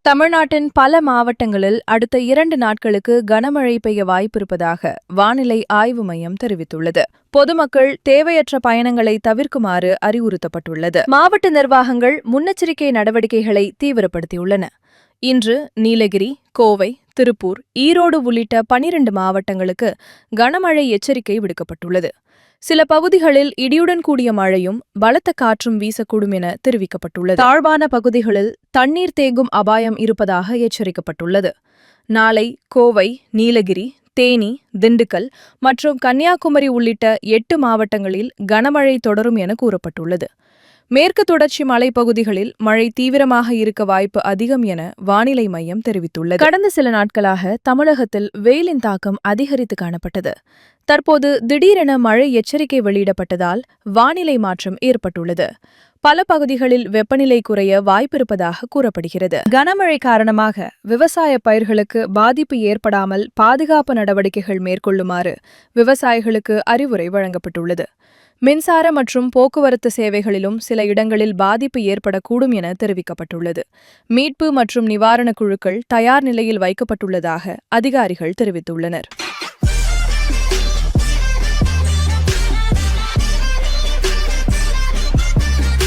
தமிழ்நாட்டின் பல மாவட்டங்களில் அடுத்த 2 நாட்களுக்கு கனமழை பெய்ய வாய்ப்பிருப்பதாக வானிலை ஆய்வு மையம் தெரிவித்துள்ளது. பொதுமக்கள் தேவையற்ற பயணங்களை தவிர்க்குமாறு அறிவுறுத்தப்பட்டுள்ளது. மாவட்ட நிர்வாகங்கள் முன்னெச்சரிக்கை நடவடிக்கைகளை தீவிரப்படுத்தியுள்ளன. இன்று நீலகிரி, கோவை, திருப்பூர், ஈரோடு உள்ளிட்ட 12 மாவட்டங்களுக்கு கனமழை எச்சரிக்கை விடுக்கப்பட்டுள்ளது. சில பகுதிகளில் இடியுடன் கூடிய மழையும் பலத்த காற்றும் வீசக்கூடும் என தெரிவிக்கப்பட்டுள்ளது. தாழ்வான பகுதிகளில் தண்ணீர் தேங்கும் அபாயம் இருப்பதாக எச்சரிக்கப்பட்டுள்ளது. நாளை கோவை, நீலகிரி, தேனி, திண்டுக்கல் மற்றும் கன்னியாகுமரி உள்ளிட்ட 8 மாவட்டங்களில் கனமழை தொடரும் என கூறப்பட்டுள்ளது. மேற்கு தொடர்ச்சி மலைப்பகுதிகளில் மழை தீவிரமாக இருக்க வாய்ப்பு அதிகம் என வானிலை மையம் தெரிவித்துள்ளது. கடந்த சில நாட்களாக தமிழகத்தில் வெயிலின் தாக்கம் அதிகரித்து காணப்பட்டது. தற்போது திடீரென மழை எச்சரிக்கை வெளியிடப்பட்டதால் வானிலை மாற்றம் ஏற்பட்டுள்ளது. பல பகுதிகளில் வெப்பநிலை குறைய வாய்ப்பிருப்பதாக கூறப்படுகிறது. கனமழை காரணமாக விவசாய பயிர்களுக்கு பாதிப்பு ஏற்படாமல் பாதுகாப்பு நடவடிக்கைகள் மேற்கொள்ளுமாறு விவசாயிகளுக்கு அறிவுரை வழங்கப்பட்டுள்ளது. மின்சார மற்றும் போக்குவரத்து சேவைகளிலும் சில இடங்களில் பாதிப்பு ஏற்படக்கூடும் என தெரிவிக்கப்பட்டுள்ளது. மீட்பு மற்றும் நிவாரணக் குழுக்கள் தயார் நிலையில் வைக்கப்பட்டுள்ளதாக அதிகாரிகள் தெரிவித்துள்ளனர்.